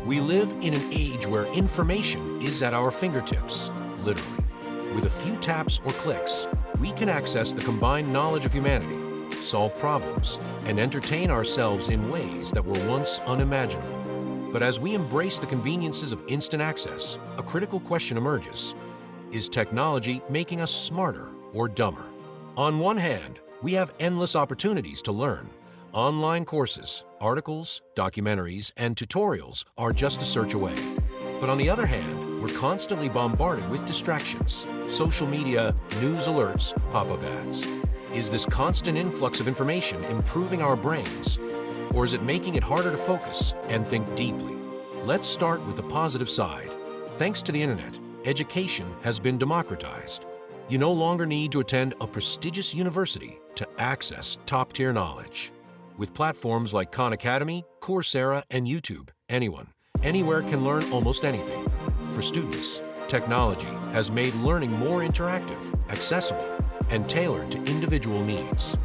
We live in an age where information is at our fingertips, literally. With a few taps or clicks, we can access the combined knowledge of humanity, solve problems, and entertain ourselves in ways that were once unimaginable. But as we embrace the conveniences of instant access, a critical question emerges. Is technology making us smarter or dumber? On one hand, we have endless opportunities to learn. Online courses, articles, documentaries, and tutorials are just a search away. But on the other hand, we're constantly bombarded with distractions, social media, news alerts, pop-up ads. Is this constant influx of information improving our brains, or is it making it harder to focus and think deeply? Let's start with the positive side. Thanks to the internet, education has been democratized. You no longer need to attend a prestigious university to access top-tier knowledge. With platforms like Khan Academy, Coursera, and YouTube, anyone, anywhere can learn almost anything. For students, technology has made learning more interactive, accessible, and tailored to individual needs.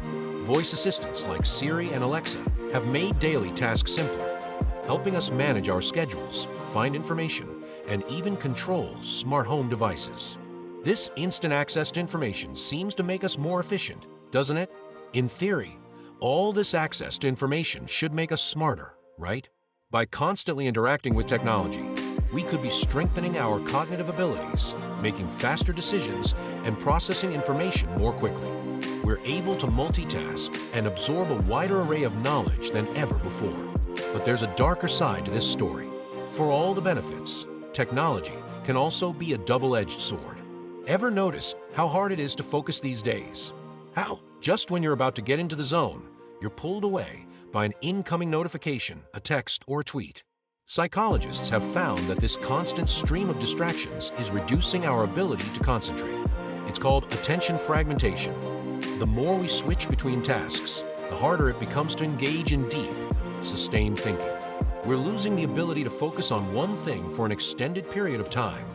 Voice assistants like Siri and Alexa have made daily tasks simpler, helping us manage our schedules, find information, and even control smart home devices. This instant access to information seems to make us more efficient, doesn't it? In theory, all this access to information should make us smarter, right? By constantly interacting with technology, we could be strengthening our cognitive abilities, making faster decisions, and processing information more quickly. We're able to multitask and absorb a wider array of knowledge than ever before. But there's a darker side to this story. For all the benefits, technology can also be a double-edged sword. Ever notice how hard it is to focus these days? How, just when you're about to get into the zone, you're pulled away by an incoming notification, a text, or a tweet. Psychologists have found that this constant stream of distractions is reducing our ability to concentrate. It's called attention fragmentation. The more we switch between tasks, the harder it becomes to engage in deep, sustained thinking. We're losing the ability to focus on one thing for an extended period of time,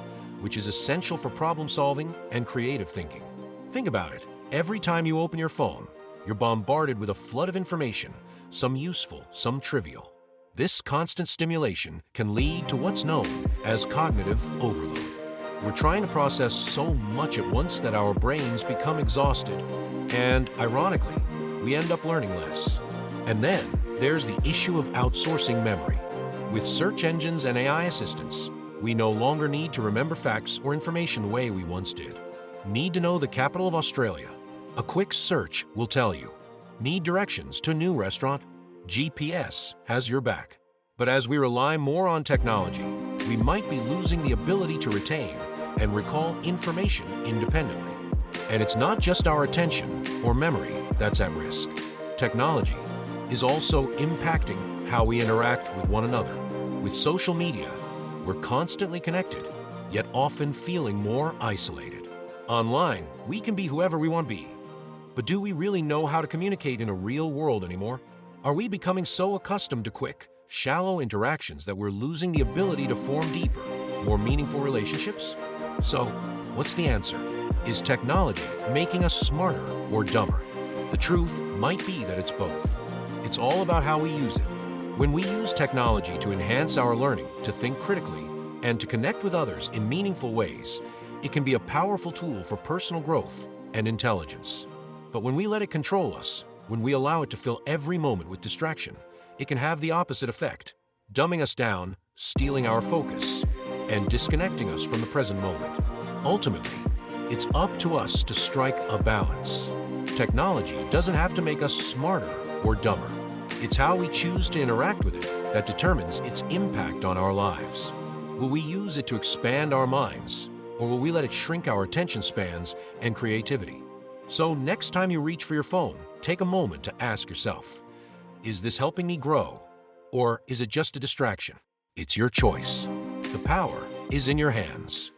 which is essential for problem solving and creative thinking. Think about it. Every time you open your phone, you're bombarded with a flood of information, some useful, some trivial. This constant stimulation can lead to what's known as cognitive overload. We're trying to process so much at once that our brains become exhausted, and ironically, we end up learning less. And then there's the issue of outsourcing memory. With search engines and AI assistants, we no longer need to remember facts or information the way we once did. Need to know the capital of Australia? A quick search will tell you. Need directions to a new restaurant? GPS has your back. But as we rely more on technology, we might be losing the ability to retain and recall information independently. And it's not just our attention or memory that's at risk. Technology is also impacting how we interact with one another. With social media, we're constantly connected, yet often feeling more isolated. Online, we can be whoever we want to be. But do we really know how to communicate in a real world anymore? Are we becoming so accustomed to quick, shallow interactions that we're losing the ability to form deeper, more meaningful relationships? So, what's the answer? Is technology making us smarter or dumber? The truth might be that it's both. It's all about how we use it. When we use technology to enhance our learning, to think critically, and to connect with others in meaningful ways, it can be a powerful tool for personal growth and intelligence. But when we let it control us, when we allow it to fill every moment with distraction, it can have the opposite effect, dumbing us down, stealing our focus, and disconnecting us from the present moment. Ultimately, it's up to us to strike a balance. Technology doesn't have to make us smarter or dumber. It's how we choose to interact with it that determines its impact on our lives. Will we use it to expand our minds, or will we let it shrink our attention spans and creativity? So next time you reach for your phone, take a moment to ask yourself, is this helping me grow, or is it just a distraction? It's your choice. The power is in your hands.